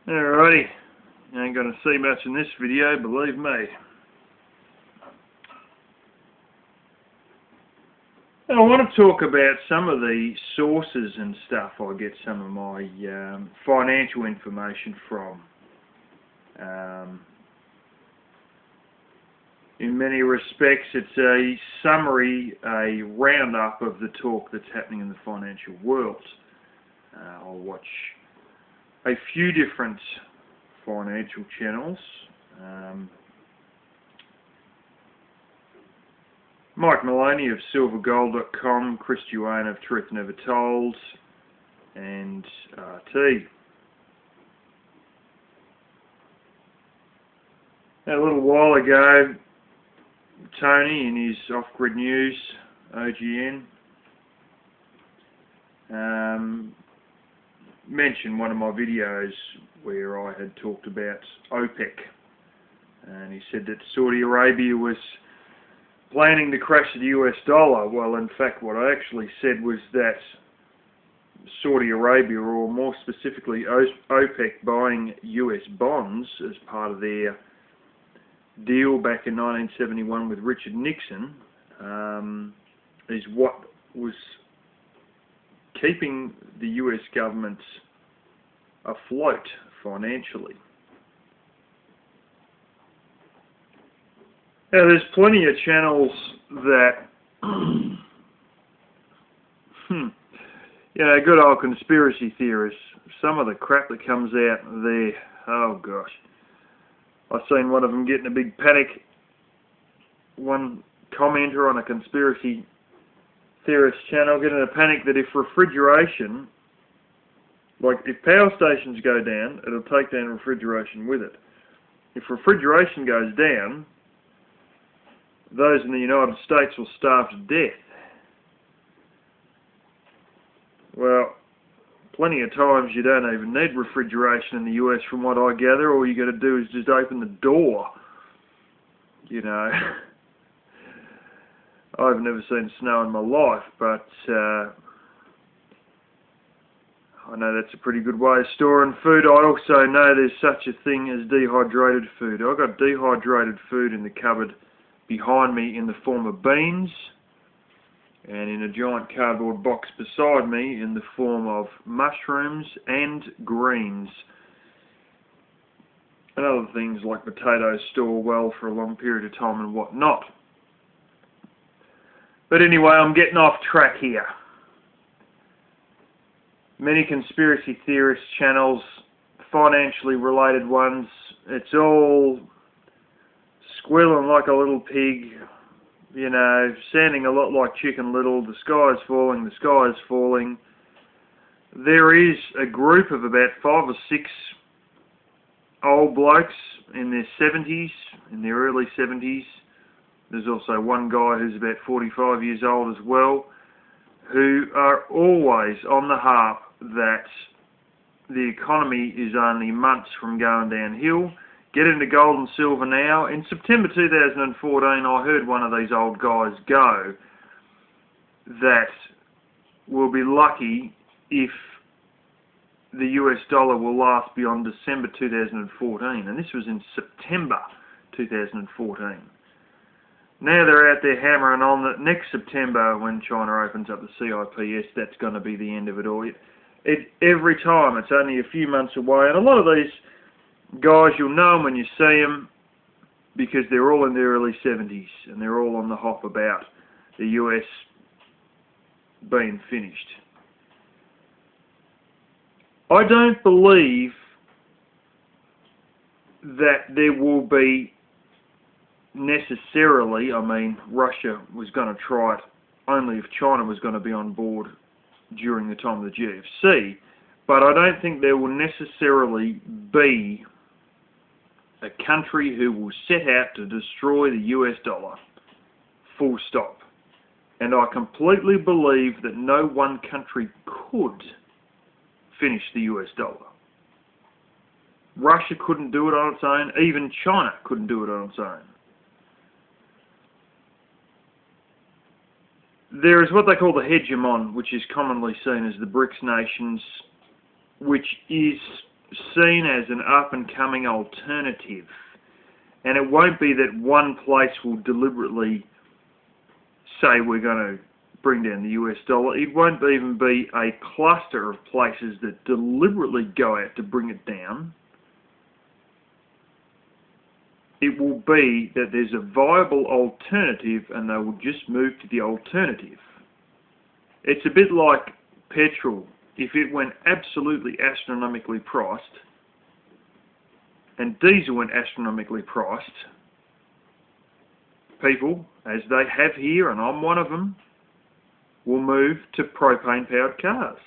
Alrighty, you ain't going to see much in this video, believe me. I want to talk about some of the sources and stuff I get some of my financial information from. In many respects, it's a summary, a roundup of the talk that's happening in the financial world. I'll watch a few different financial channels. Mike Maloney of silvergold.com, Chris Duane of Truth Never Told, and RT. A little while ago, Tony in his Off-Grid News, OGN, mentioned one of my videos where I had talked about OPEC, and he said that Saudi Arabia was planning to crash the US dollar. Well, in fact, what I actually said was that Saudi Arabia, or more specifically OPEC, buying US bonds as part of their deal back in 1971 with Richard Nixon, is what was keeping the US government afloat financially. Now, there's plenty of channels that, good old conspiracy theorists, some of the crap that comes out there, oh gosh. I've seen one of them get in a big panic, one commenter on a conspiracy theorist channel get in a panic that if refrigeration, like if power stations go down, it'll take down refrigeration with it. If refrigeration goes down, those in the United States will starve to death. Well, plenty of times you don't even need refrigeration in the US from what I gather. All you got to do is just open the door. I've never seen snow in my life, but I know that's a pretty good way of storing food. I also know there's such a thing as dehydrated food. I've got dehydrated food in the cupboard behind me in the form of beans, and in a giant cardboard box beside me in the form of mushrooms and greens. And other things like potatoes store well for a long period of time and whatnot. But anyway, I'm getting off track here. Many conspiracy theorist channels, financially related ones, it's all squealing like a little pig, sounding a lot like Chicken Little. The sky is falling, the sky is falling. There is a group of about 5 or 6 old blokes in their 70s, in their early 70s. There's also one guy who's about 45 years old as well, who are always on the harp that the economy is only months from going downhill. Get into gold and silver now. In September 2014, I heard one of these old guys go that we'll be lucky if the US dollar will last beyond December 2014. And this was in September 2014. Now they're out there hammering on that next September, when China opens up the CIPS, that's going to be the end of it all. Every time, it's only a few months away. And a lot of these guys, you'll know them when you see them, because they're all in their early 70s and they're all on the hop about the US being finished. I don't believe that there will be necessarily, Russia was going to try it only if China was going to be on board during the time of the GFC, but I don't think there will necessarily be a country who will set out to destroy the US dollar, full stop. And I completely believe that no one country could finish the US dollar. Russia couldn't do it on its own, even China couldn't do it on its own. There is what they call the hegemon, which is commonly seen as the BRICS nations, which is seen as an up-and-coming alternative. And it won't be that one place will deliberately say we're going to bring down the US dollar. It won't even be a cluster of places that deliberately go out to bring it down. It will be that there's a viable alternative and they will just move to the alternative. It's a bit like petrol. If it went absolutely astronomically priced and diesel went astronomically priced, people, as they have here, and I'm one of them, will move to propane-powered cars.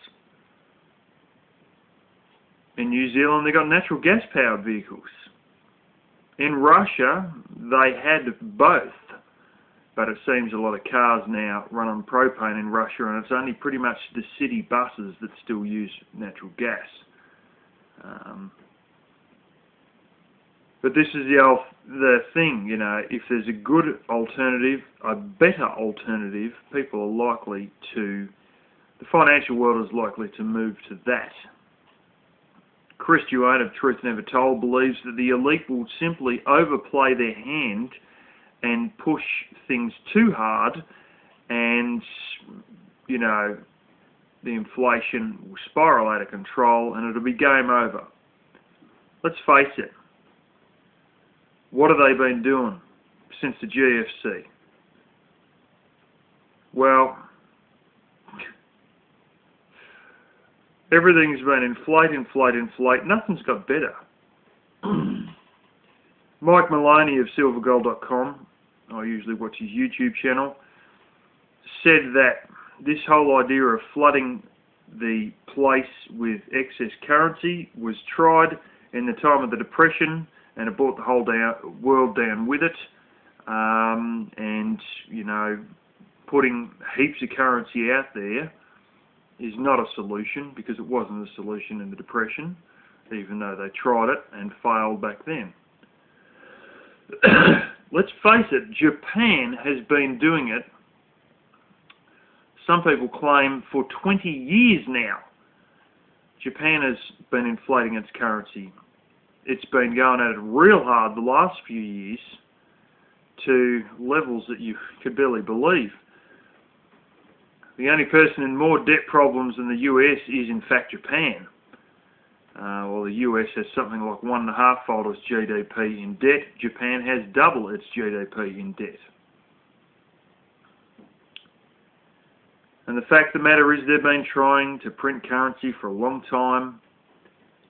In New Zealand, they've got natural gas-powered vehicles. In Russia, they had both, but it seems a lot of cars now run on propane in Russia, and it's only pretty much the city buses that still use natural gas. But this is the thing, you know, if there's a good alternative, a better alternative, people are likely to, the financial world is likely to move to that. Chris Duane of Truth Never Told believes that the elite will simply overplay their hand and push things too hard, and, you know, the inflation will spiral out of control and it'll be game over. Let's face it. What have they been doing since the GFC? Well, everything's been inflate. Nothing's got better. Mike Maloney of silvergold.com, I usually watch his YouTube channel, said that this whole idea of flooding the place with excess currency was tried in the time of the Depression, and it brought the whole world down with it. And, you know, putting heaps of currency out there is not a solution, because it wasn't a solution in the Depression, even though they tried it and failed back then. Let's face it, Japan has been doing it, some people claim, for 20 years now. Japan has been inflating its currency. It's been going at it real hard the last few years to levels that you could barely believe. The only person in more debt problems than the US is, in fact, Japan. Well, the US has something like 1.5-fold its GDP in debt. Japan has double its GDP in debt. And the fact of the matter is, they've been trying to print currency for a long time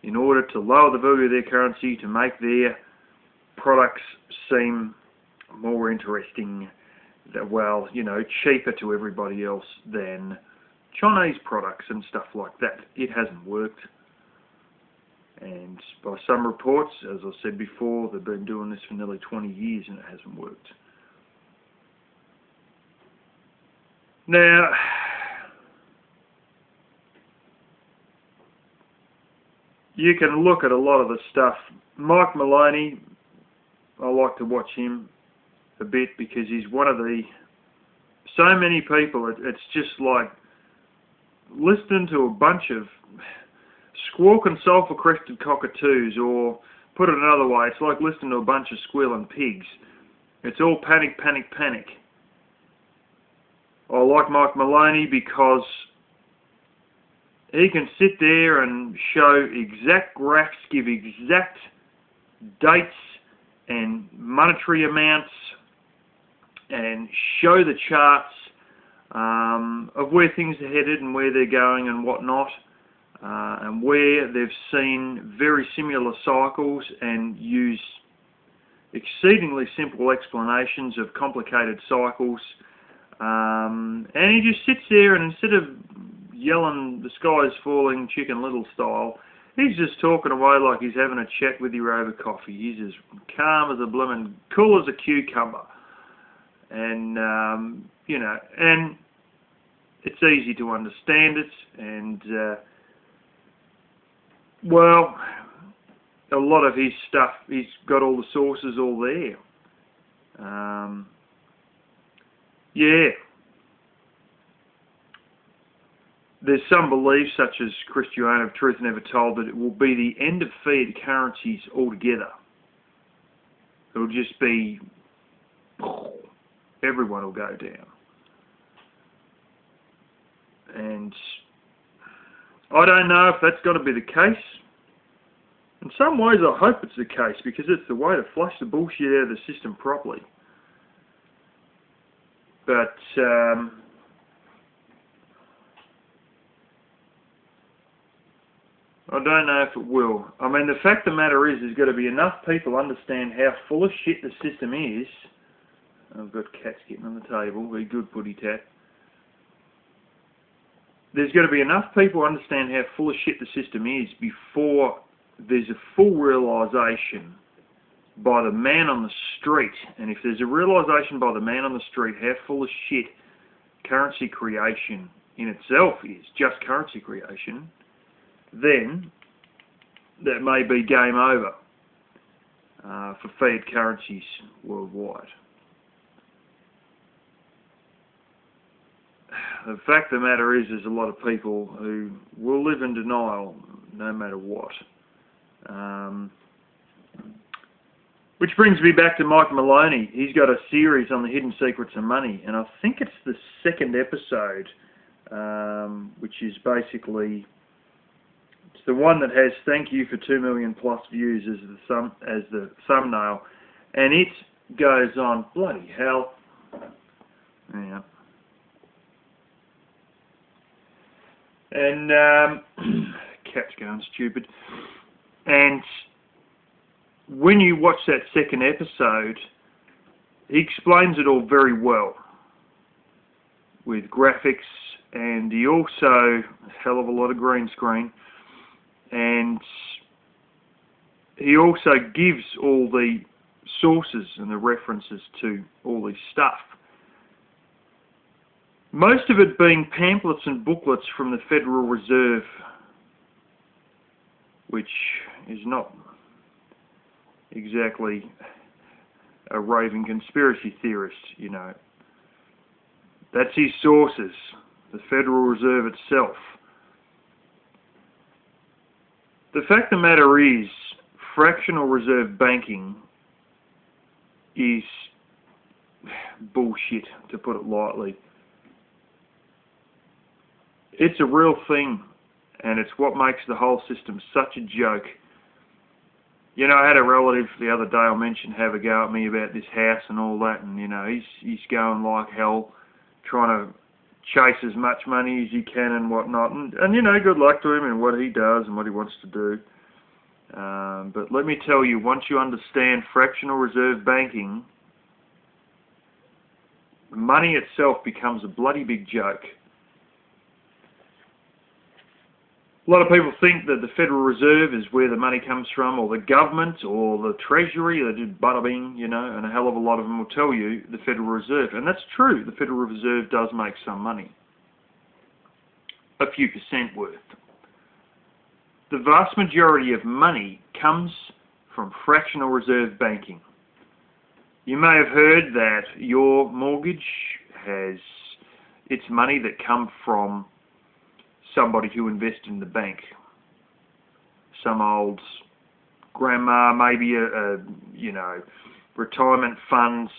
in order to lower the value of their currency, to make their products seem more interesting, well, you know, cheaper to everybody else than Chinese products and stuff like that. It hasn't worked. And by some reports, as I said before, they've been doing this for nearly 20 years and it hasn't worked. Now, you can look at a lot of the stuff. Mike Maloney, I like to watch him a bit because he's one of the, so many people, it's just like listening to a bunch of squawk and sulphur-crested cockatoos, or put it another way, it's like listening to a bunch of squealing pigs. It's all panic, panic, panic. I like Mike Maloney because he can sit there and show exact graphs, give exact dates and monetary amounts, and show the charts of where things are headed and where they're going and whatnot, and where they've seen very similar cycles, and use exceedingly simple explanations of complicated cycles. And he just sits there, and instead of yelling the sky's falling Chicken Little style, he's just talking away like he's having a chat with you over coffee. He's as calm as a bloomin', cool as a cucumber. And, you know, and it's easy to understand it, and, well, a lot of his stuff, he's got all the sources all there. Yeah. there's some belief, such as Christiane of Truth Never Told, that it will be the end of fiat currencies altogether. It'll just be, everyone will go down. And I don't know if that's got to be the case. In some ways I hope it's the case, because it's the way to flush the bullshit out of the system properly. But I don't know if it will. I mean, the fact of the matter is, there's got to be enough people understand how full of shit the system is. I've got cats getting on the table. Very good, Putty Tat. There's got to be enough people understand how full of shit the system is before there's a full realisation by the man on the street. And if there's a realisation by the man on the street how full of shit currency creation in itself is, just currency creation, then that may be game over for fiat currencies worldwide. The fact of the matter is, there's a lot of people who will live in denial no matter what. Which brings me back to Mike Maloney. He's got a series on the hidden secrets of money, and I think it's the second episode, which is basically, it's the one that has "Thank you for 2 million plus views" as the thumbnail, and it goes on. Bloody hell! Yeah. And cat's going stupid. And when you watch that second episode, he explains it all very well with graphics, and he also, a hell of a lot of green screen, and he also gives all the sources and the references to all this stuff. Most of it being pamphlets and booklets from the Federal Reserve, which is not exactly a raving conspiracy theorist, you know. That's his sources, the Federal Reserve itself. The fact of the matter is, fractional reserve banking is bullshit, to put it lightly. It's a real thing, and it's what makes the whole system such a joke. You know, I had a relative the other day, I mentioned, have a go at me about this house and all that, and you know, he's going like hell, trying to chase as much money as he can and whatnot, and you know, good luck to him and what he does and what he wants to do. But let me tell you, once you understand fractional reserve banking, money itself becomes a bloody big joke. A lot of people think that the Federal Reserve is where the money comes from, or the government, or the Treasury. They do bada bing, you know, and a hell of a lot of them will tell you the Federal Reserve. And that's true, the Federal Reserve does make some money. A few % worth. The vast majority of money comes from fractional reserve banking. You may have heard that your mortgage has its money that come from somebody who invested in the bank. Some old grandma, maybe a you know, retirement funds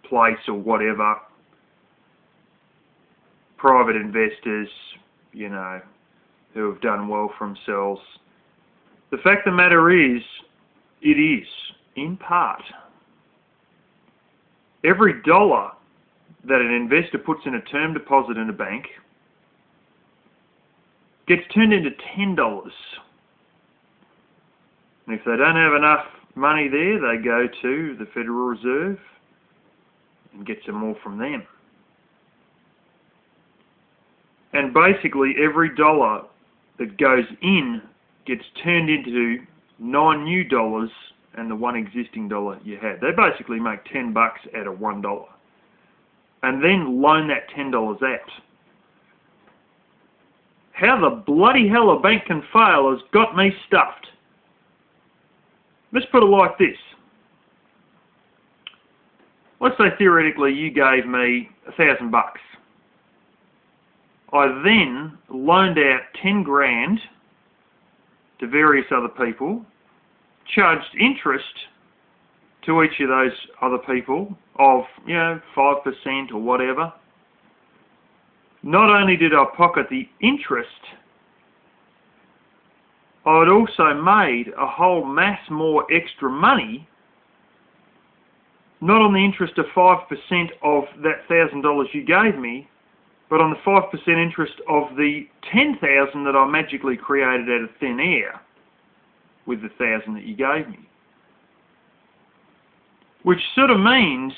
place or whatever. Private investors, you know, who have done well for themselves. The fact of the matter is, it is, in part, every dollar that an investor puts in a term deposit in a bank gets turned into $10. And if they don't have enough money there, they go to the Federal Reserve and get some more from them. And basically every dollar that goes in gets turned into 9 new dollars and the one existing dollar you had. They basically make $10 out of $1. And then loan that $10 out. How the bloody hell a bank can fail has got me stuffed. Let's put it like this. Let's say theoretically you gave me $1,000. I then loaned out 10 grand to various other people, charged interest to each of those other people of, 5% or whatever. Not only did I pocket the interest, I had also made a whole mass more extra money, not on the interest of 5% of that $1,000 you gave me, but on the 5% interest of the 10,000 that I magically created out of thin air with the 1,000 that you gave me. Which sort of means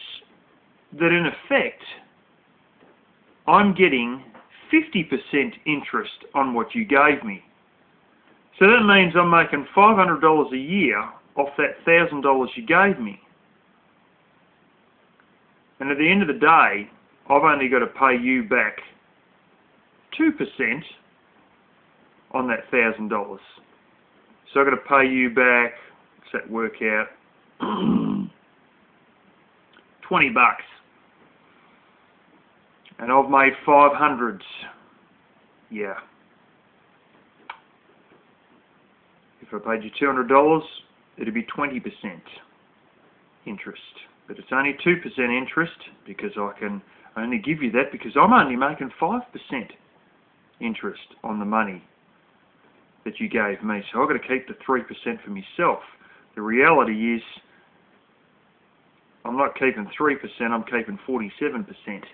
that in effect, I'm getting 50% interest on what you gave me. So that means I'm making $500 a year off that $1,000 you gave me. And at the end of the day, I've only got to pay you back 2% on that $1,000. So I've got to pay you back, what's that work out? $20. And I've made 500. Yeah. If I paid you $200, it'd be 20% interest. But it's only 2% interest because I can only give you that because I'm only making 5% interest on the money that you gave me. So I've got to keep the 3% for myself. The reality is I'm not keeping 3%, I'm keeping 47%.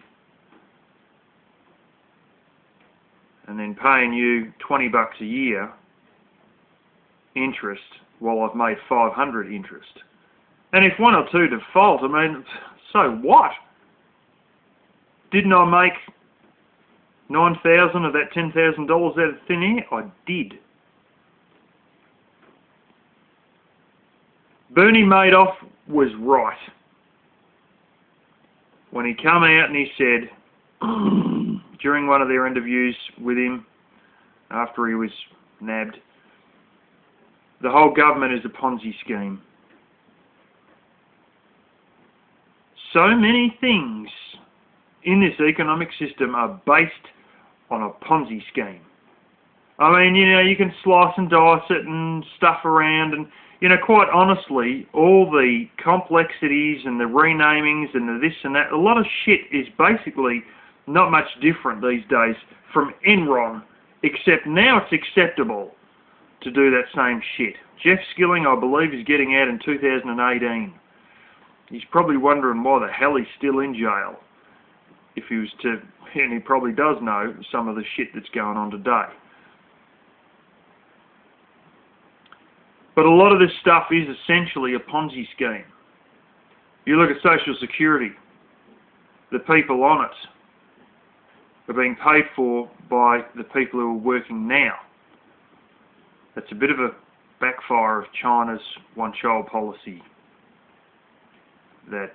And then paying you $20 a year interest while I've made 500 interest. And if one or two default, I mean, so what? Didn't I make 9,000 of that $10,000 out of thin air? I did. Bernie Madoff was right when he came out and he said, during one of their interviews with him, after he was nabbed, the whole government is a Ponzi scheme. So many things in this economic system are based on a Ponzi scheme. I mean, you can slice and dice it and stuff around and, quite honestly, all the complexities and the renamings and the this and that, a lot of shit is basically not much different these days from Enron, except now it's acceptable to do that same shit. Jeff Skilling, I believe, is getting out in 2018. He's probably wondering why the hell he's still in jail. If he was to, and he probably does know some of the shit that's going on today. But a lot of this stuff is essentially a Ponzi scheme. You look at Social Security, the people on it are being paid for by the people who are working now. That's a bit of a backfire of China's one-child policy. That,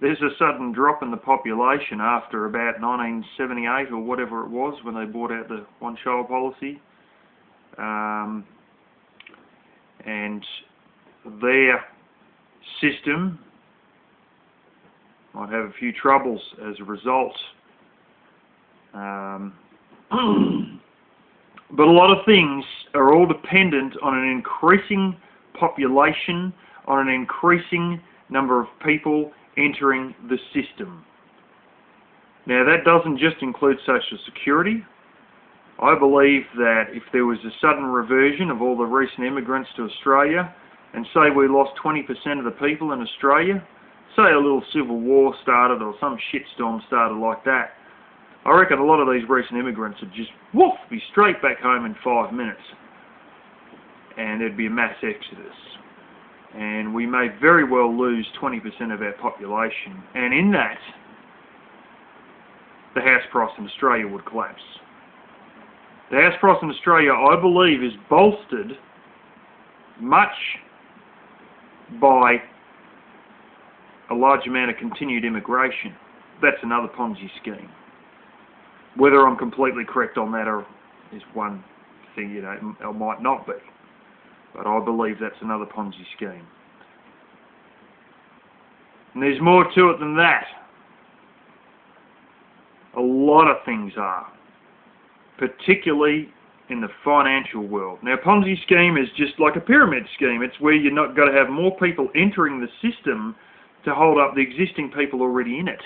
there's a sudden drop in the population after about 1978 or whatever it was when they brought out the one-child policy. And their system might have a few troubles as a result. But a lot of things are all dependent on an increasing population, on an increasing number of people entering the system. Now that doesn't just include Social Security. I believe that if there was a sudden reversion of all the recent immigrants to Australia, and say we lost 20% of the people in Australia, say a little civil war started or some shitstorm started like that, I reckon a lot of these recent immigrants would just, be straight back home in 5 minutes. And there'd be a mass exodus. And we may very well lose 20% of our population. And in that, the house price in Australia would collapse. The house price in Australia, I believe, is bolstered much by a large amount of continued immigration. That's another Ponzi scheme. Whether I'm completely correct on that is one thing, it might not be. But I believe that's another Ponzi scheme. And there's more to it than that. A lot of things are, particularly in the financial world. Now, Ponzi scheme is just like a pyramid scheme. It's where you're not got to have more people entering the system to hold up the existing people already in it.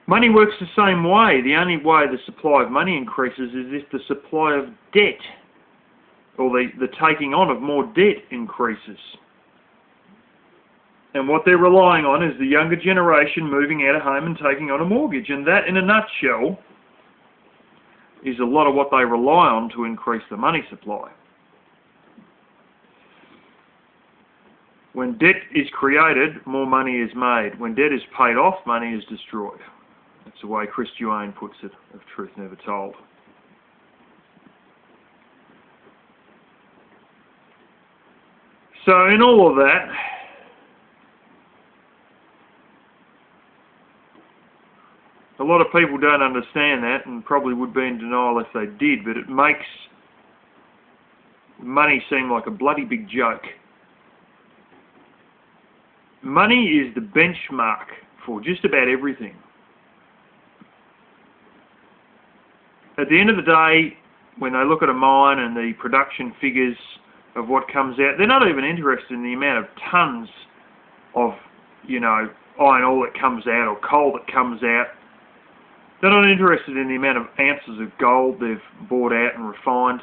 Money works the same way. The only way the supply of money increases is if the supply of debt, or the taking on of more debt, increases. And what they're relying on is the younger generation moving out of home and taking on a mortgage. And that, in a nutshell, is a lot of what they rely on to increase the money supply. When debt is created, more money is made. When debt is paid off, money is destroyed. That's the way Chris Duane puts it, of Truth Never Told. So in all of that, a lot of people don't understand that and probably would be in denial if they did, but it makes money seem like a bloody big joke. Money is the benchmark for just about everything. At the end of the day, when they look at a mine and the production figures of what comes out, they're not even interested in the amount of tons of, iron ore that comes out or coal that comes out. They're not interested in the amount of ounces of gold they've bought out and refined.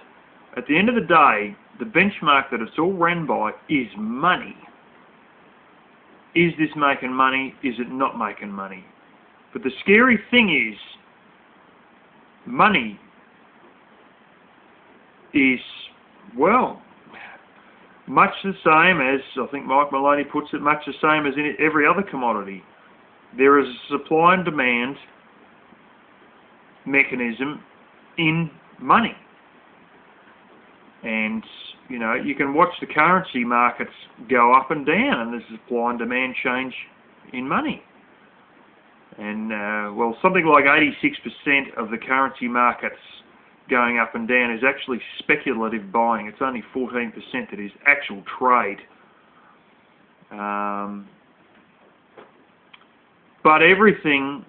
At the end of the day, the benchmark that it's all ran by is money. Is this making money? Is it not making money? But the scary thing is, money is, well, much the same as, I think Mike Maloney puts it, much the same as in every other commodity. There is a supply and demand mechanism in money. And, you can watch the currency markets go up and down, and there's supply and demand change in money. And, something like 86% of the currency markets going up and down is actually speculative buying. It's only 14% that is actual trade. But everything,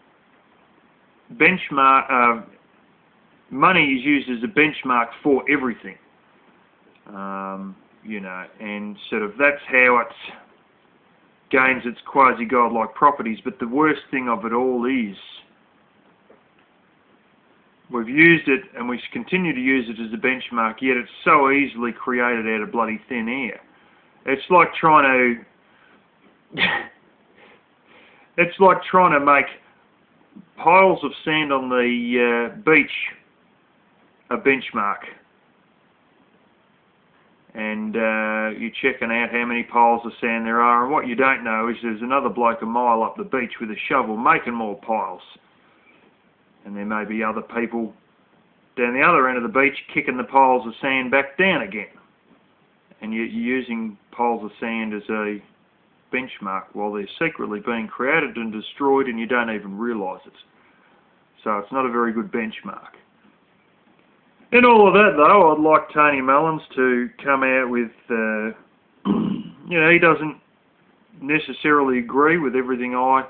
money is used as a benchmark for everything. And sort of that's how it gains its quasi-godlike properties. But the worst thing of it all is we've used it and we continue to use it as a benchmark, yet it's so easily created out of bloody thin air. It's like trying to make piles of sand on the beach a benchmark. And you're checking out how many piles of sand there are, and what you don't know is there's another bloke a mile up the beach with a shovel making more piles. And there may be other people down the other end of the beach kicking the piles of sand back down again. And you're using piles of sand as a benchmark while they're secretly being created and destroyed and you don't even realise it. So it's not a very good benchmark. In all of that, though, I'd like Tony Mullins to come out with, he doesn't necessarily agree with everything I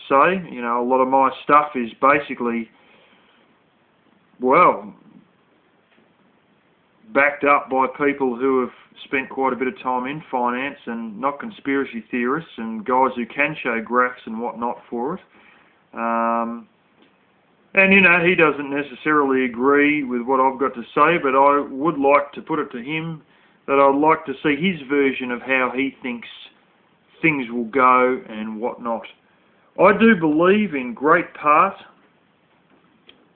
say. A lot of my stuff is basically, backed up by people who have spent quite a bit of time in finance and not conspiracy theorists and guys who can show graphs and whatnot for it. And, he doesn't necessarily agree with what I've got to say, but I would like to put it to him that I'd like to see his version of how he thinks things will go and whatnot. I do believe in great part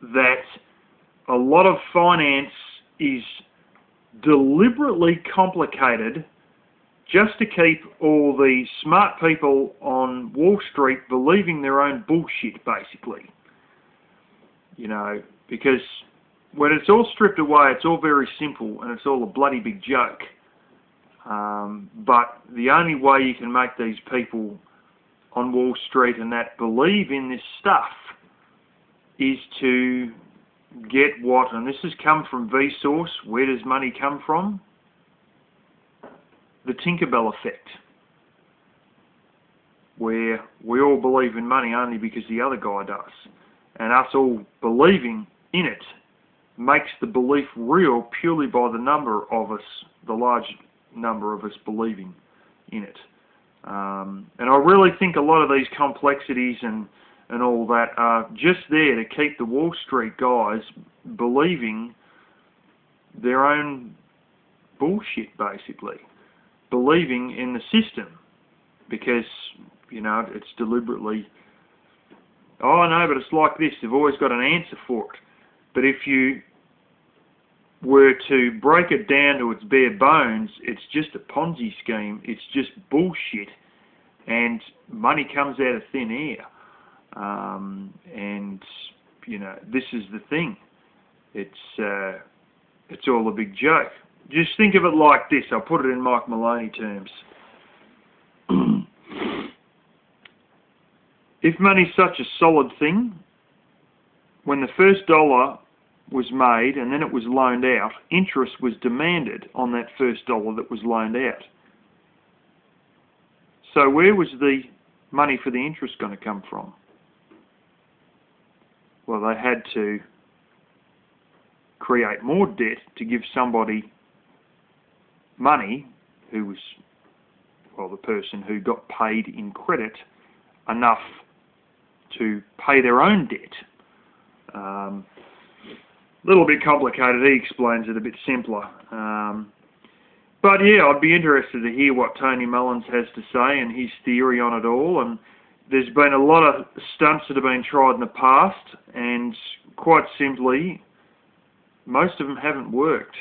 that a lot of finance is deliberately complicated just to keep all the smart people on Wall Street believing their own bullshit, basically. Because when it's all stripped away, it's all very simple and it's all a bloody big joke. But the only way you can make these people on Wall Street and that believe in this stuff is to get what, and this has come from Vsauce. Where does money come from? The Tinkerbell effect. where we all believe in money only because the other guy does. And us all believing in it makes the belief real purely by the number of us, the large number of us believing in it. And I really think a lot of these complexities and all that are just there to keep the Wall Street guys believing their own bullshit, basically. Believing in the system. Because, you know, it's deliberately, oh no, but it's like this, they've always got an answer for it. But if you were to break it down to its bare bones, it's just a Ponzi scheme, it's just bullshit, and money comes out of thin air. And, you know, this is the thing. It's all a big joke. Just think of it like this, I'll put it in Mike Maloney terms. If money's such a solid thing, when the first dollar was made and then it was loaned out, interest was demanded on that first dollar that was loaned out. So where was the money for the interest going to come from? Well, they had to create more debt to give somebody money who was, well, the person who got paid in credit enough to pay their own debt. Little bit complicated, he explains it a bit simpler. But yeah, I'd be interested to hear what Tony Mullins has to say and his theory on it all. And there's been a lot of stunts that have been tried in the past, and quite simply, most of them haven't worked.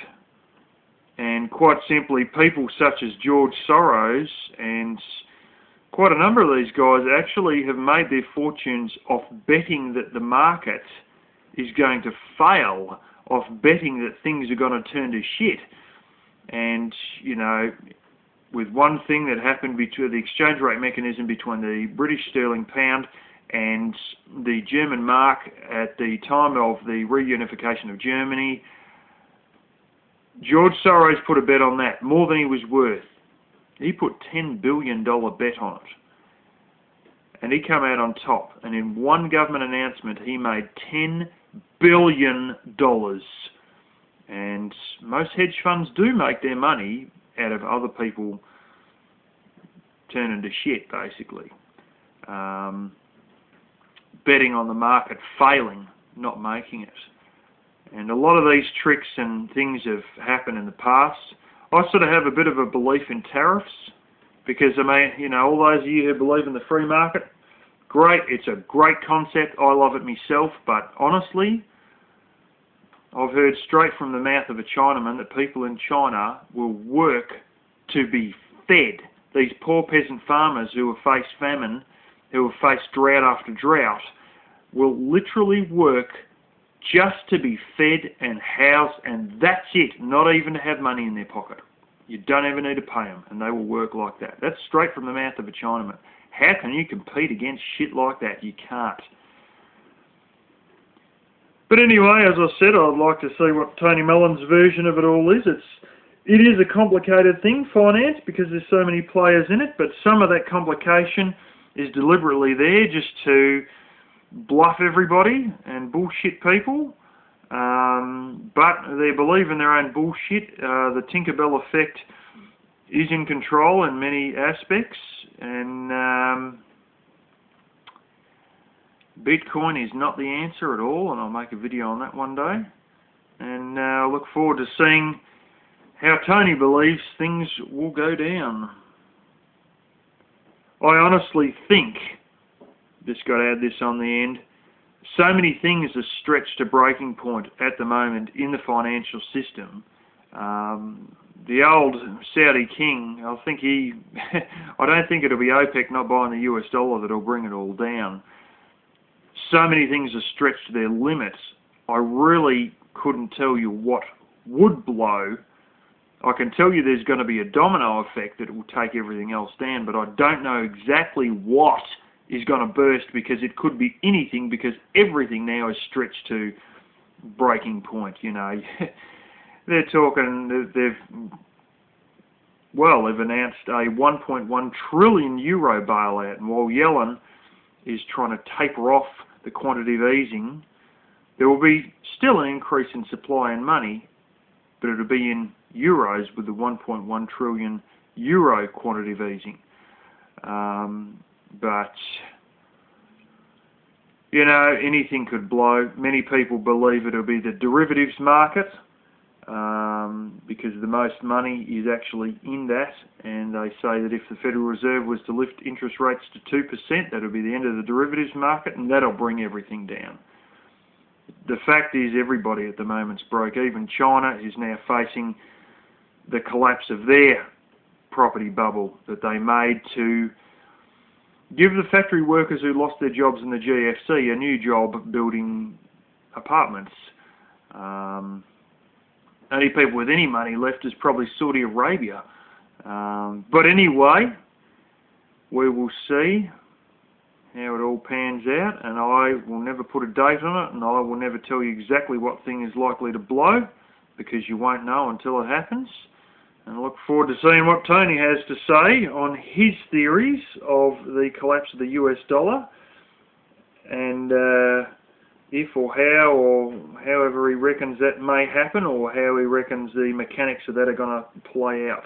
And quite simply, people such as George Soros and quite a number of these guys actually have made their fortunes off betting that the market is going to fail, off betting that things are going to turn to shit. And, you know, with one thing that happened between the exchange rate mechanism between the British sterling pound and the German mark at the time of the reunification of Germany, George Soros put a bet on that, more than he was worth. He put $10 billion bet on it. And he came out on top. And in one government announcement, he made $10 billion. And most hedge funds do make their money out of other people turning to shit, basically. Betting on the market failing, not making it. And a lot of these tricks and things have happened in the past. I sort of have a bit of a belief in tariffs, because, I mean, you know, all those of you who believe in the free market, great, it's a great concept, I love it myself, but honestly, I've heard straight from the mouth of a Chinaman that people in China will work to be fed. These poor peasant farmers who have faced famine, who have faced drought after drought, will literally work just to be fed and housed, and that's it, not even to have money in their pocket. You don't even need to pay them, and they will work like that. That's straight from the mouth of a Chinaman. How can you compete against shit like that? You can't. But anyway, as I said, I'd like to see what Tony Mullins' version of it all is. It is a complicated thing, finance, because there's so many players in it, but some of that complication is deliberately there just to bluff everybody and bullshit people. But they believe in their own bullshit. The Tinkerbell effect is in control in many aspects, and Bitcoin is not the answer at all, and I'll make a video on that one day. And I look forward to seeing how Tony believes things will go down. I honestly think, just got to add this on the end, so many things are stretched to breaking point at the moment in the financial system. The old Saudi king, I don't think it'll be OPEC not buying the US dollar that'll bring it all down. So many things are stretched to their limits. I really couldn't tell you what would blow. I can tell you there's going to be a domino effect that will take everything else down, but I don't know exactly what is going to burst, because it could be anything, because everything now is stretched to breaking point, you know. They're talking, they've well, they've announced a 1.1 trillion euro bailout, and while Yellen is trying to taper off the quantitative easing, there will be still an increase in supply and money, but it'll be in euros with the 1.1 trillion euro quantitative easing. But, you know, anything could blow. Many people believe it'll be the derivatives market, because the most money is actually in that, and they say that if the Federal Reserve was to lift interest rates to 2%, that'll be the end of the derivatives market, and that'll bring everything down. The fact is, everybody at the moment's broke. Even China is now facing the collapse of their property bubble that they made to give the factory workers who lost their jobs in the GFC a new job building apartments. Only people with any money left is probably Saudi Arabia. But anyway, we will see how it all pans out, and I will never put a date on it, and I will never tell you exactly what thing is likely to blow, because you won't know until it happens. And I look forward to seeing what Tony has to say on his theories of the collapse of the US dollar, and if or how or however he reckons that may happen, or how he reckons the mechanics of that are going to play out.